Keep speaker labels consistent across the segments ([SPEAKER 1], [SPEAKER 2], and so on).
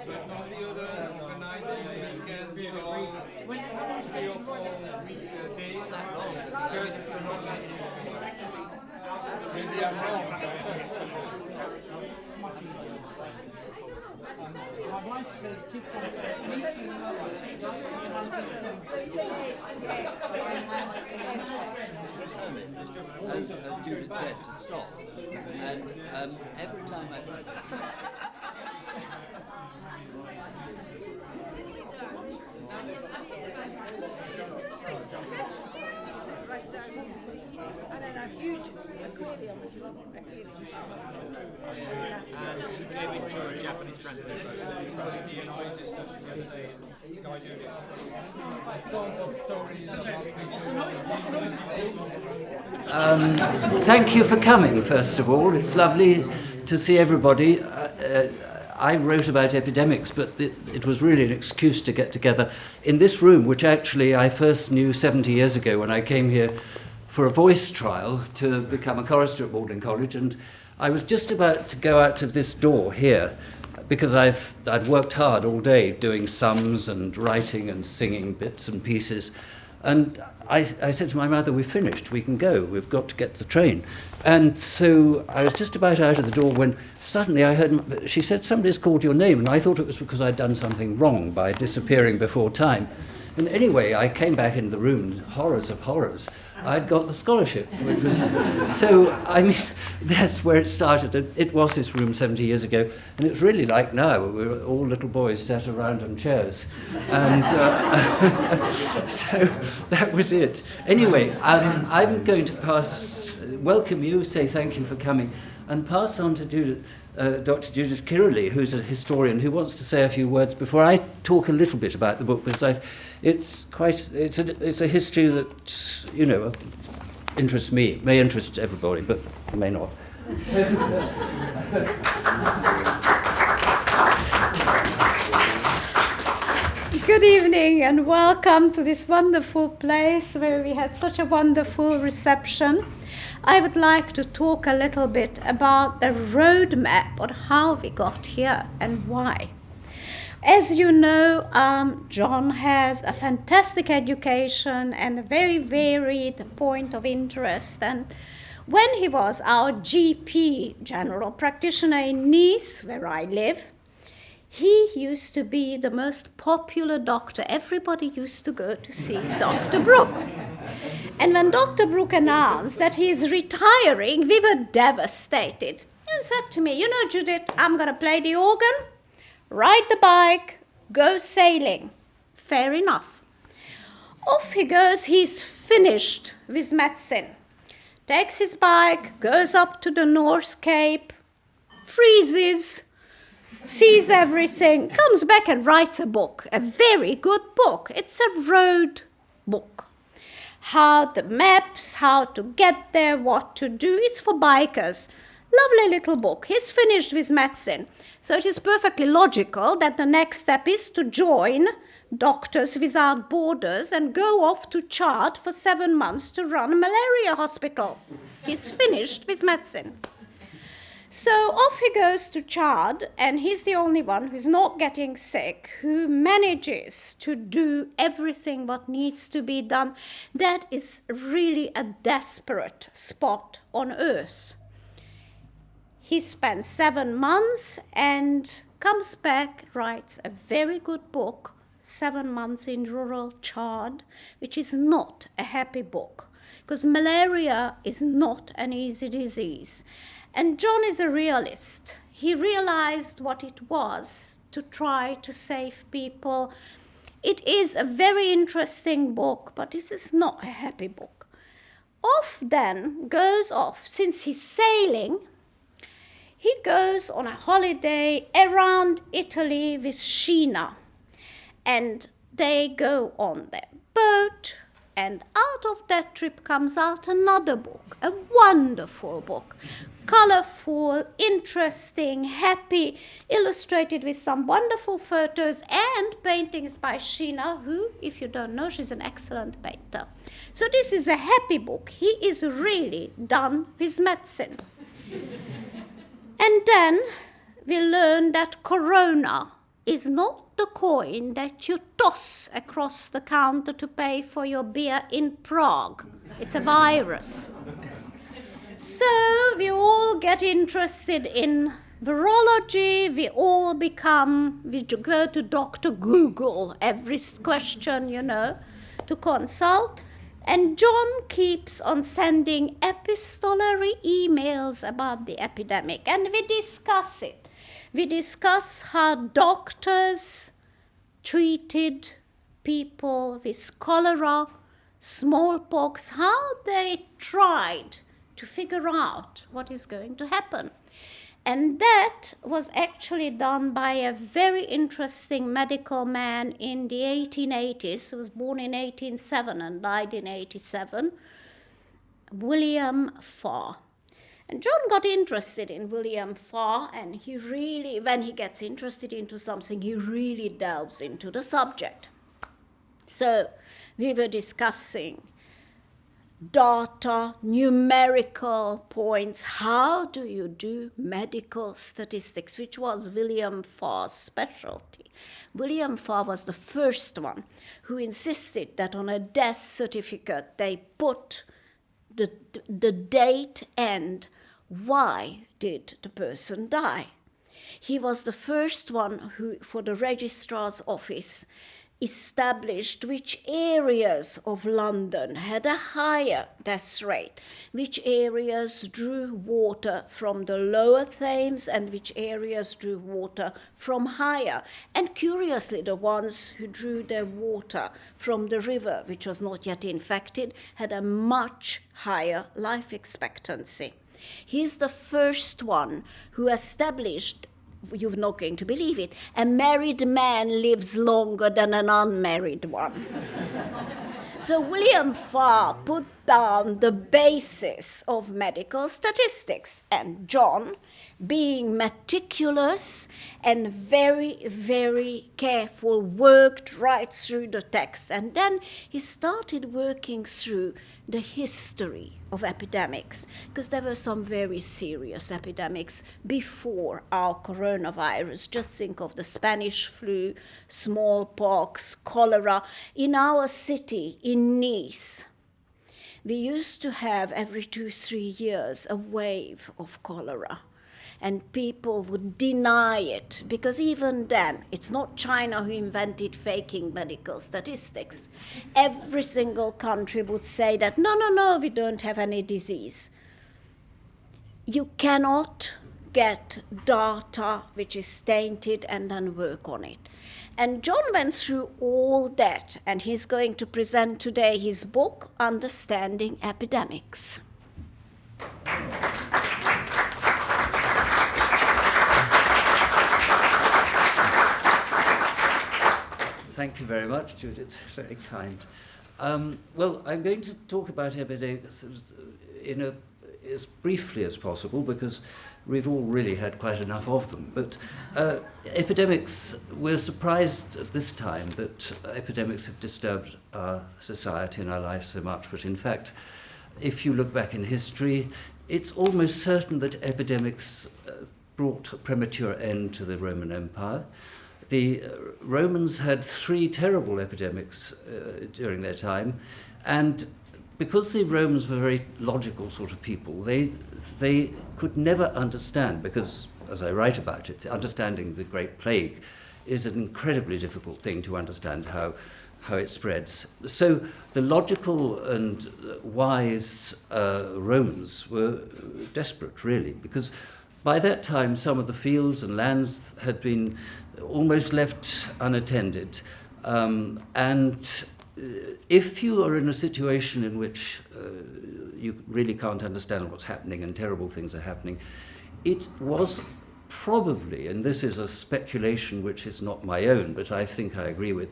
[SPEAKER 1] But on the other night, weekend, so 3 or 4 days. Just maybe I'm wrong.
[SPEAKER 2] My wife says, keeps on saying,
[SPEAKER 3] as Judit said, to stop. And every time I try to...
[SPEAKER 4] Huge aquarium.
[SPEAKER 1] Japanese translation.
[SPEAKER 3] Thank you for coming, first of all. It's lovely to see everybody. I wrote about epidemics, but it was really an excuse to get together in this room, which actually I first knew 70 years ago when I came here for a voice trial to become a chorister at Magdalen College, and I was just about to go out of this door here because I'd worked hard all day doing sums and writing and singing bits and pieces, and I said to my mother, "We've finished, we can go, we've got to get the train." And so I was just about out of the door when suddenly I heard, she said, "Somebody's called your name," and I thought it was because I'd done something wrong by disappearing before time. And anyway, I came back into the room, horrors of horrors. I'd got the scholarship, which was... So, I mean, that's where it started. It was this room 70 years ago, and it's really like now. We were all little boys sat around on chairs. And so that was it. Anyway, I'm going to welcome you, say thank you for coming, and pass on to Dr. Judit Kiraly, who's a historian who wants to say a few words before I talk a little bit about the book, because it's a history that, you know, interests me. It may interest everybody, but it may not.
[SPEAKER 4] Good evening and welcome to this wonderful place where we had such a wonderful reception. I would like to talk a little bit about the roadmap on how we got here and why. As you know, John has a fantastic education and a very varied point of interest. And when he was our GP, general practitioner in Nice, where I live, he used to be the most popular doctor. Everybody used to go to see Dr. Brooke. And when Dr. Brooke announced that he is retiring, we were devastated. He said to me, "You know, Judit, I'm going to play the organ, ride the bike, go sailing." Fair enough. Off he goes. He's finished with medicine. Takes his bike, goes up to the North Cape, freezes, sees everything, comes back and writes a book, a very good book. It's a road book. How the maps, how to get there, what to do. It's for bikers. Lovely little book. He's finished with medicine. So it is perfectly logical that the next step is to join Doctors Without Borders and go off to Chad for 7 months to run a malaria hospital. He's finished with medicine. So off he goes to Chad, and he's the only one who's not getting sick, who manages to do everything what needs to be done. That is really a desperate spot on earth. He spends 7 months and comes back, writes a very good book, 7 months in rural Chad, which is not a happy book, because malaria is not an easy disease. And John is a realist. He realized what it was to try to save people. It is a very interesting book, but this is not a happy book. Goes off, since he's sailing, he goes on a holiday around Italy with Sheena. And they go on their boat, and out of that trip comes out another book, a wonderful book. Colorful, interesting, happy, illustrated with some wonderful photos and paintings by Sheena, who, if you don't know, she's an excellent painter. So this is a happy book. He is really done with medicine. And then we learn that Corona is not the coin that you toss across the counter to pay for your beer in Prague. It's a virus. So we all get interested in virology, we go to Dr. Google every question, to consult. And John keeps on sending epistolary emails about the epidemic, and we discuss it. We discuss how doctors treated people with cholera, smallpox, how they tried to figure out what is going to happen. And that was actually done by a very interesting medical man in the 1880s, who was born in 1807 and died in 1887, William Farr. And John got interested in William Farr, and he really, when he gets interested into something, he really delves into the subject. So we were discussing data, numerical points. How do you do medical statistics, which was William Farr's specialty. William Farr was the first one who insisted that on a death certificate they put the date and why did the person die. He was the first one who, for the registrar's office, established which areas of London had a higher death rate, which areas drew water from the lower Thames and which areas drew water from higher. And curiously, the ones who drew their water from the river, which was not yet infected, had a much higher life expectancy. He's the first one who established, you're not going to believe it, a married man lives longer than an unmarried one. So William Farr put down the basis of medical statistics, and John, being meticulous and very, very careful, worked right through the text. And then he started working through the history of epidemics, because there were some very serious epidemics before our coronavirus. Just think of the Spanish flu, smallpox, cholera. In our city, in Nice, we used to have every 2-3 years a wave of cholera. And people would deny it, because even then, it's not China who invented faking medical statistics. Every single country would say that, no, we don't have any disease. You cannot get data which is tainted and then work on it. And John went through all that, and he's going to present today his book, Understanding Epidemics.
[SPEAKER 3] Thank you very much, Judith. Very kind. Well, I'm going to talk about epidemics as briefly as possible, because we've all really had quite enough of them. But epidemics, we're surprised at this time that epidemics have disturbed our society and our life so much. But in fact, if you look back in history, it's almost certain that epidemics brought a premature end to the Roman Empire. The Romans had 3 terrible epidemics during their time, and because the Romans were very logical sort of people, they could never understand, because, as I write about it, understanding the Great Plague is an incredibly difficult thing to understand how it spreads. So the logical and wise Romans were desperate, really, because by that time some of the fields and lands had been almost left unattended. And if you are in a situation in which you really can't understand what's happening and terrible things are happening, it was probably, and this is a speculation which is not my own, but I think I agree with,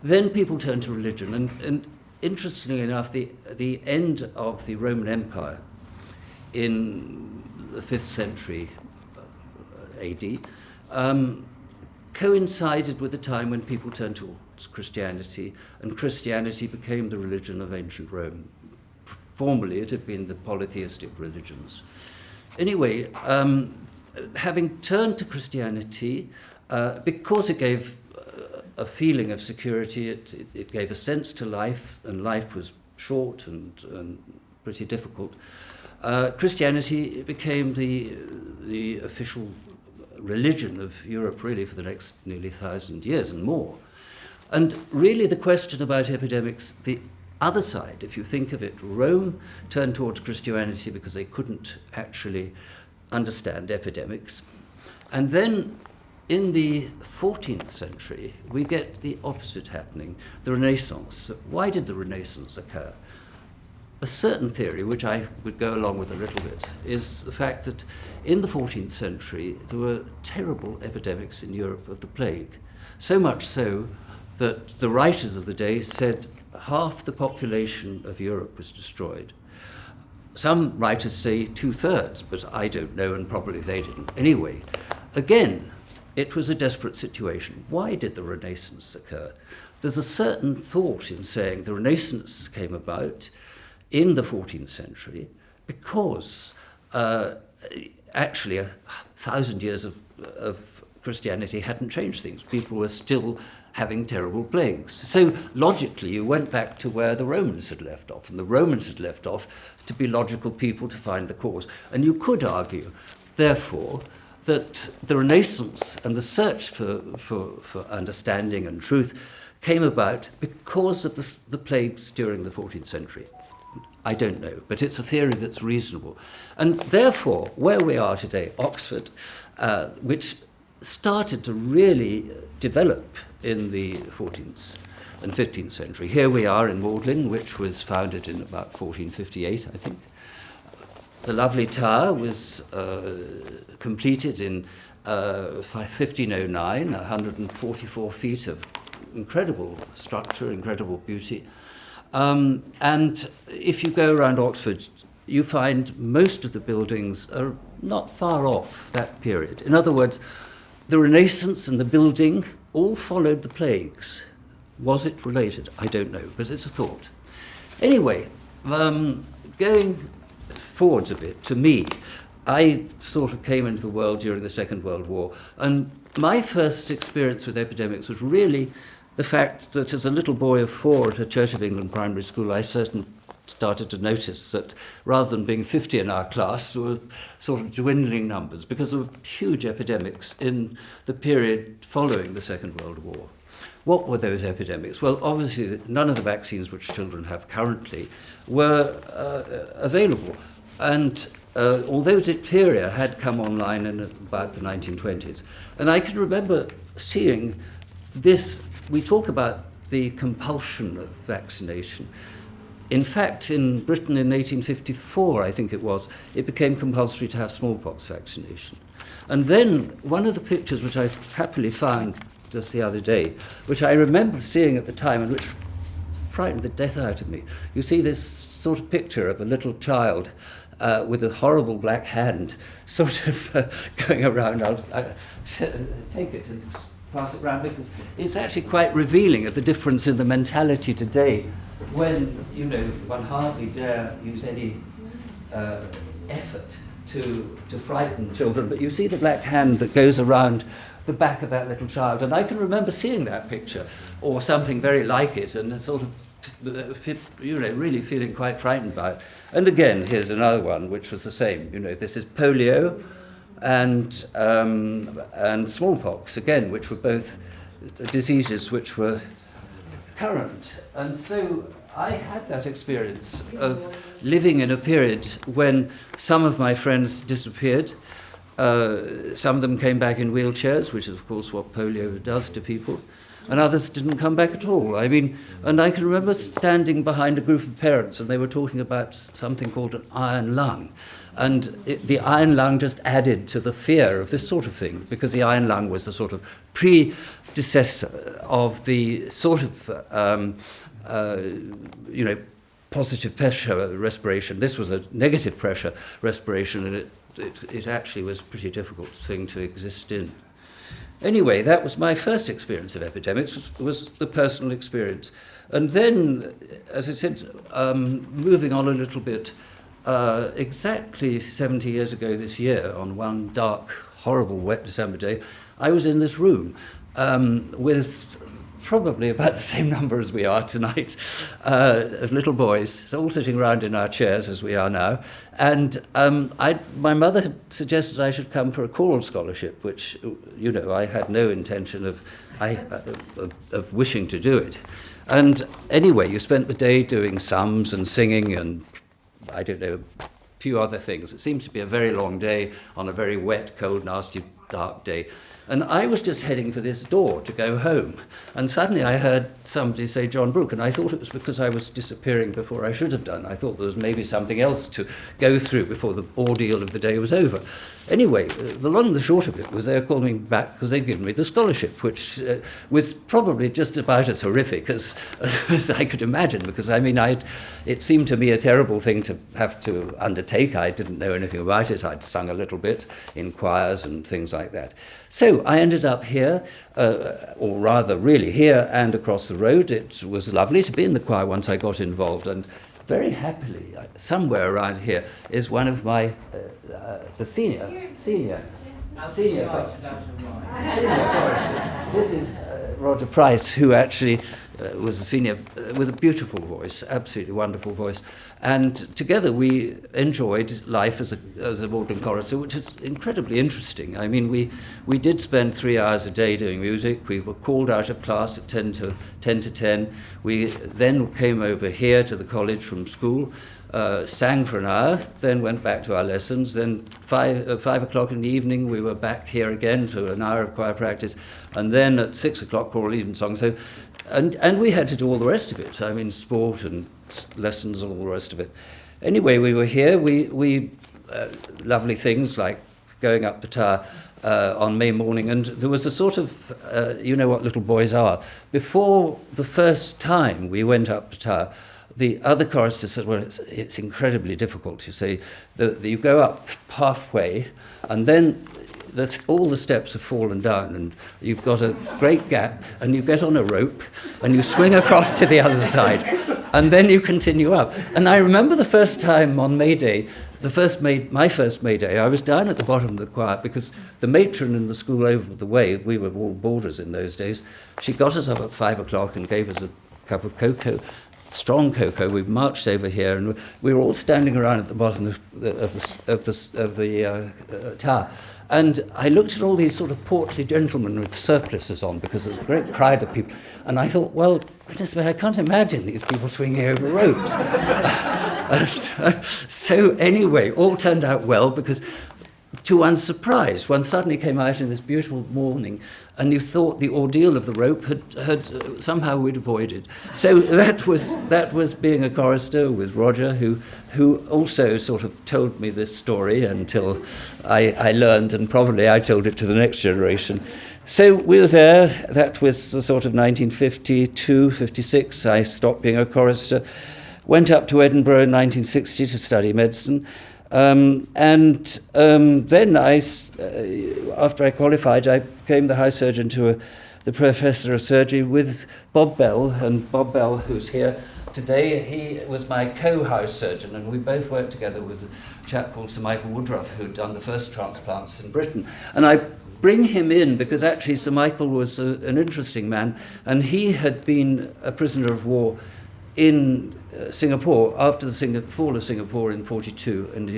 [SPEAKER 3] then people turned to religion. And interestingly enough, the end of the Roman Empire in the 5th century AD coincided with the time when people turned towards Christianity, and Christianity became the religion of ancient Rome. Formerly, it had been the polytheistic religions. Anyway, having turned to Christianity, because it gave a feeling of security, it gave a sense to life, and life was short and pretty difficult. Christianity became the official religion of Europe, really, for the next nearly 1,000 years and more. And really the question about epidemics, the other side, if you think of it, Rome turned towards Christianity because they couldn't actually understand epidemics. And then in the 14th century, we get the opposite happening, the Renaissance. Why did the Renaissance occur? A certain theory, which I would go along with a little bit, is the fact that in the 14th century there were terrible epidemics in Europe of the plague. So much so that the writers of the day said half the population of Europe was destroyed. Some writers say 2/3, but I don't know, and probably they didn't. Anyway, again, it was a desperate situation. Why did the Renaissance occur? There's a certain thought in saying the Renaissance came about in the 14th century because actually 1,000 years of Christianity hadn't changed things. People were still having terrible plagues. So logically you went back to where the Romans had left off, and the Romans had left off to be logical people to find the cause. And you could argue, therefore, that the Renaissance and the search for understanding and truth came about because of the plagues during the 14th century. I don't know, but it's a theory that's reasonable. And therefore, where we are today, Oxford, which started to really develop in the 14th and 15th century. Here we are in Magdalen, which was founded in about 1458, I think. The lovely tower was completed in 1509, 144 feet of incredible structure, incredible beauty. And if you go around Oxford, you find most of the buildings are not far off that period. In other words, the Renaissance and the building all followed the plagues. Was it related? I don't know, but it's a thought. Anyway, going forwards a bit, to me, I sort of came into the world during the Second World War, and my first experience with epidemics was really the fact that as a little boy of 4 at a Church of England primary school, I certainly started to notice that rather than being 50 in our class, there were sort of dwindling numbers because there were huge epidemics in the period following the Second World War. What were those epidemics? Well, obviously, none of the vaccines which children have currently were available. And although diphtheria had come online in about the 1920s, and I can remember seeing this, we talk about the compulsion of vaccination. In fact, in Britain in 1854, I think it was, it became compulsory to have smallpox vaccination. And then one of the pictures which I happily found just the other day, which I remember seeing at the time and which frightened the death out of me. You see this sort of picture of a little child with a horrible black hand sort of going around. I'll take it and pass it around because it's actually quite revealing of the difference in the mentality today when, one hardly dare use any effort to frighten children. But you see the black hand that goes around the back of that little child. And I can remember seeing that picture or something very like it and sort of, really feeling quite frightened by it. And again, here's another one, which was the same. This is polio and smallpox, again, which were both diseases which were current. And so I had that experience of living in a period when some of my friends disappeared. Some of them came back in wheelchairs, which is, of course, what polio does to people, and others didn't come back at all. And I can remember standing behind a group of parents, and they were talking about something called an iron lung. And the iron lung just added to the fear of this sort of thing, because the iron lung was a sort of predecessor of the sort of, positive pressure respiration. This was a negative pressure respiration, and it actually was a pretty difficult thing to exist in. Anyway, that was my first experience of epidemics, was the personal experience. And then, as I said, moving on a little bit, exactly 70 years ago this year, on one dark, horrible, wet December day, I was in this room with probably about the same number as we are tonight, of little boys, all sitting around in our chairs as we are now. And my mother had suggested I should come for a choral scholarship, which, you know, I had no intention of wishing to do it. And anyway, you spent the day doing sums and singing and, I don't know, a few other things. It seemed to be a very long day on a very wet, cold, nasty, dark day. And I was just heading for this door to go home. And suddenly I heard somebody say, John Brooke, and I thought it was because I was disappearing before I should have done. I thought there was maybe something else to go through before the ordeal of the day was over. Anyway, the long and the short of it was they were calling me back because they'd given me the scholarship, which was probably just about as horrific as I could imagine, because, I mean, it seemed to me a terrible thing to have to undertake. I didn't know anything about it. I'd sung a little bit in choirs and things like that. So I ended up here, or rather really here and across the road. It was lovely to be in the choir once I got involved, and very happily, somewhere around here is one of my, the senior choristers. This is Roger Price, who actually was a senior with a beautiful voice, absolutely wonderful voice. And together we enjoyed life as a Magdalen chorister, which is incredibly interesting. I mean, we did spend 3 hours a day doing music. We were called out of class at 10 to 10. We then came over here to the college from school, sang for an hour, then went back to our lessons. Then 5 o'clock in the evening, we were back here again to an hour of choir practice. And then at 6 o'clock, choral evensong. So, and we had to do all the rest of it. I mean, sport and lessons and all the rest of it. Anyway, we were here. We lovely things like going up the tower on May morning, and there was a sort of, you know what little boys are. Before the first time we went up the tower, the other chorister said, well, it's incredibly difficult, you see. You go up halfway, and then all the steps have fallen down, and you've got a great gap, and you get on a rope, and you swing across to the other side, and then you continue up. And I remember the first time on May Day, my first May Day, I was down at the bottom of the choir because the matron in the school over the way, we were all boarders in those days, she got us up at 5 o'clock and gave us a cup of cocoa, strong cocoa. We marched over here, and we were all standing around at the bottom of the tower. And I looked at all these sort of portly gentlemen with surplices on, because there was a great crowd of people. And I thought, well, goodness me, I can't imagine these people swinging over ropes. So anyway, all turned out well, because to one's surprise, one suddenly came out in this beautiful morning, and you thought the ordeal of the rope had somehow we'd avoided. So that was being a chorister with Roger, who also sort of told me this story until I learned, and probably I told it to the next generation. So we were there. That was the sort of 1952, 56. I stopped being a chorister, went up to Edinburgh in 1960 to study medicine. Then after I qualified, I became the house surgeon to the professor of surgery with Bob Bell. And Bob Bell, who's here today, he was my co-house surgeon, and we both worked together with a chap called Sir Michael Woodruff, who'd done the first transplants in Britain. And I bring him in because actually Sir Michael was an interesting man, and he had been a prisoner of war in Singapore after the fall of Singapore in 1942, and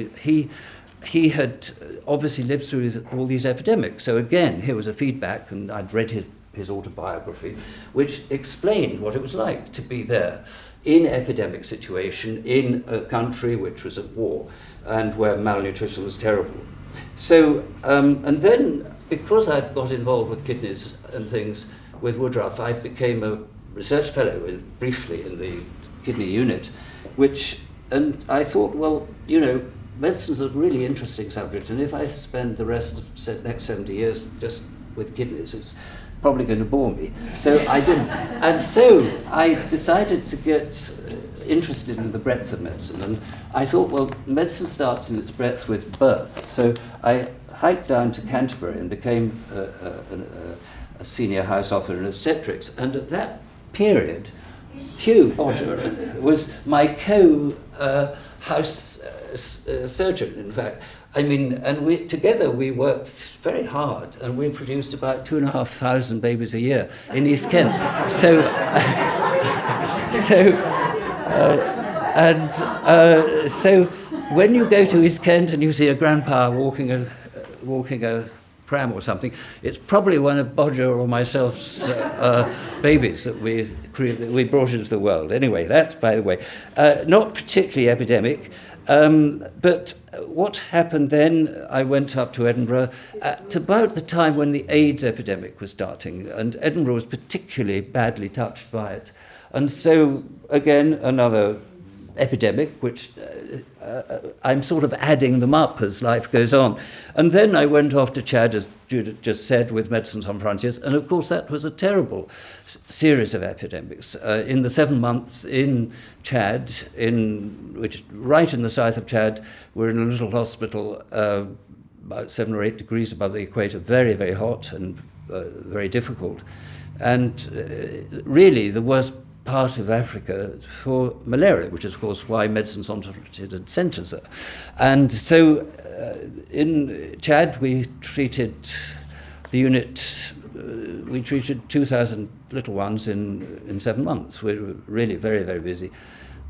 [SPEAKER 3] he had obviously lived through all these epidemics. So again, here was a feedback, and I'd read his autobiography, which explained what it was like to be there in epidemic situation in a country which was at war and where malnutrition was terrible. So, and then because I'd got involved with kidneys and things with Woodruff, I became a research fellow briefly in the kidney unit, and I thought, well, you know, medicine's a really interesting subject, and if I spend the rest of the next 70 years just with kidneys, it's probably going to bore me. So I didn't. And so I decided to get interested in the breadth of medicine, and I thought, well, medicine starts in its breadth with birth. So I hiked down to Canterbury and became a senior house officer in obstetrics, and at that period, Hugh Bodger was my co-house surgeon, in fact. I mean, and together we worked very hard, and we produced about 2,500 babies a year in East Kent. So when you go to East Kent and you see a grandpa walking a pram or something, it's probably one of Bodger or myself's babies that we brought into the world. Anyway, that's by the way. Not particularly epidemic, but what happened then, I went up to Edinburgh at about the time when the AIDS epidemic was starting, and Edinburgh was particularly badly touched by it. And so, again, another epidemic, which I'm sort of adding them up as life goes on. And then I went off to Chad, as Judith just said, with Medicine Sans Frontiers, and of course that was a terrible series of epidemics. In the 7 months in Chad, which right in the south of Chad, we're in a little hospital about 7 or 8 degrees above the equator, very, very hot and very difficult. And really the worst part of Africa for malaria, which is, of course, why Medicine Sans Frontiers had sent us there. And so in Chad, we treated 2,000 little ones in 7 months. We were really very, very busy.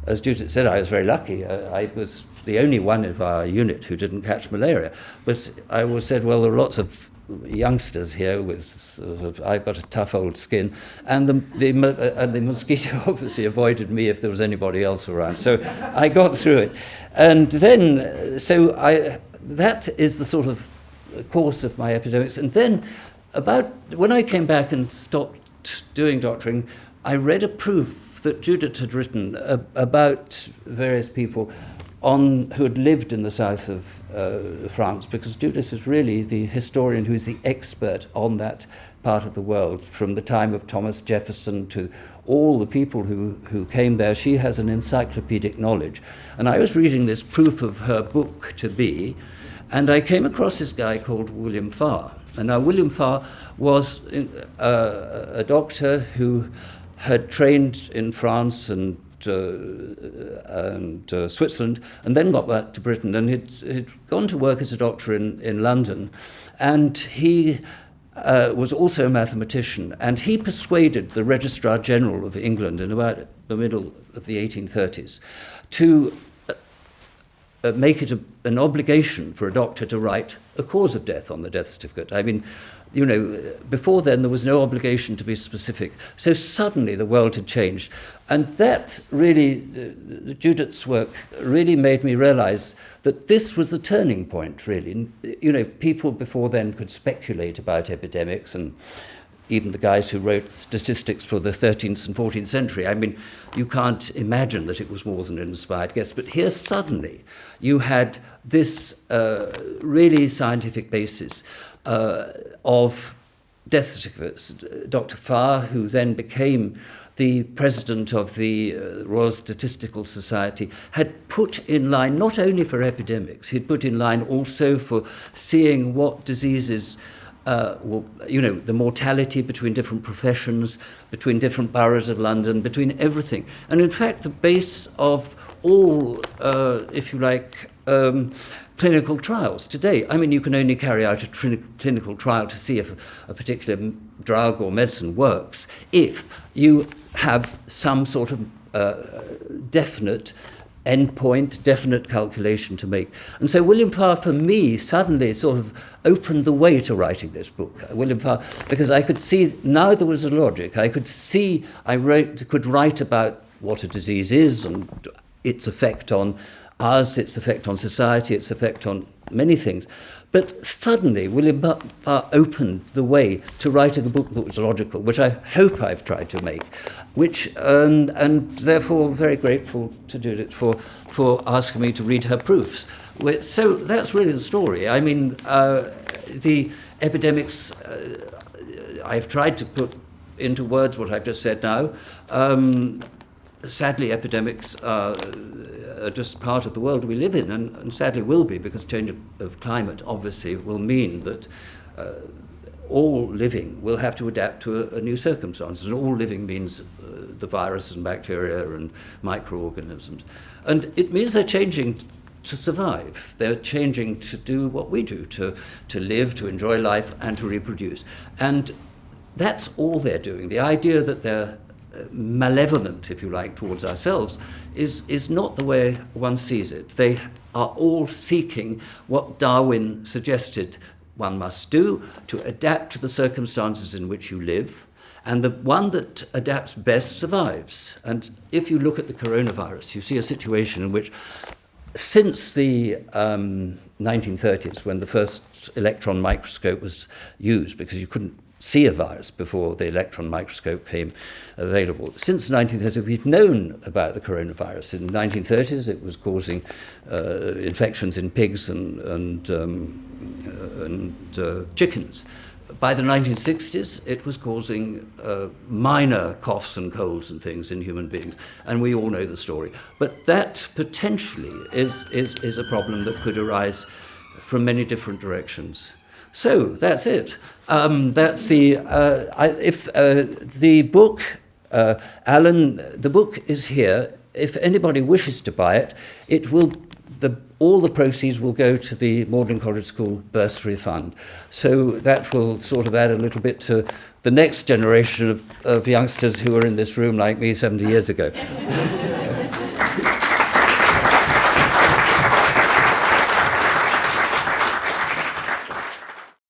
[SPEAKER 3] As Judith said, I was very lucky. I was the only one of our unit who didn't catch malaria. But I always said, well, there are lots of youngsters here with I've got a tough old skin, and the mosquito obviously avoided me if there was anybody else around. So I got through it, and then that is the sort of course of my epidemics. And then when I came back and stopped doing doctoring, I read a proof that Judith had written about various people who had lived in the south of France, because Judith is really the historian who is the expert on that part of the world, from the time of Thomas Jefferson to all the people who came there. She has an encyclopedic knowledge. And I was reading this proof of her book to be, and I came across this guy called William Farr. And now William Farr was a doctor who had trained in France and Switzerland, and then got back to Britain, and he'd gone to work as a doctor in London, and he was also a mathematician, and he persuaded the Registrar General of England in about the middle of the 1830s to make it an obligation for a doctor to write a cause of death on the death certificate. I mean, you know, before then there was no obligation to be specific. So suddenly the world had changed. And that really, Judith's work really made me realize that this was the turning point, really. You know, people before then could speculate about epidemics, and even the guys who wrote statistics for the 13th and 14th century. I mean, you can't imagine that it was more than an inspired guess. But here suddenly you had this really scientific basis of death certificates. Dr. Farr, who then became the president of the Royal Statistical Society, had put in line, not only for epidemics, he'd put in line also for seeing what diseases, the mortality between different professions, between different boroughs of London, between everything. And in fact, the base of all, if you like, clinical trials today. I mean, you can only carry out a clinical trial to see if a particular drug or medicine works if you have some sort of definite endpoint, definite calculation to make. And so William Farr, for me, suddenly sort of opened the way to writing this book. William Farr, because I could see, now there was a logic. I could see, could write about what a disease is and its effect on us, its effect on society, its effect on many things. But suddenly, William Farr opened the way to writing a book that was logical, which I hope I've tried to make, and therefore very grateful to Judith for asking me to read her proofs. So that's really the story. I mean, the epidemics, I've tried to put into words what I've just said now. Sadly, epidemics are just part of the world we live in, and sadly will be, because change of climate obviously will mean that all living will have to adapt to a new circumstances, and all living means the viruses and bacteria and microorganisms. And it means they're changing to survive. They're changing to do what we do, to live, to enjoy life, and to reproduce. And that's all they're doing. The idea that they're malevolent, if you like, towards ourselves is not the way one sees it. They are all seeking what Darwin suggested one must do, to adapt to the circumstances in which you live, and the one that adapts best survives. And if you look at the coronavirus, you see a situation in which, since the 1930s, when the first electron microscope was used, because you couldn't see a virus before the electron microscope became available. Since the 1930s, we've known about the coronavirus. In the 1930s, it was causing infections in pigs and chickens. By the 1960s, it was causing minor coughs and colds and things in human beings, and we all know the story. But that potentially is a problem that could arise from many different directions. So that's it. That's the book, Alan. The book is here. If anybody wishes to buy it, all the proceeds will go to the Magdalen College School Bursary Fund. So that will sort of add a little bit to the next generation of youngsters who were in this room like me 70 years ago.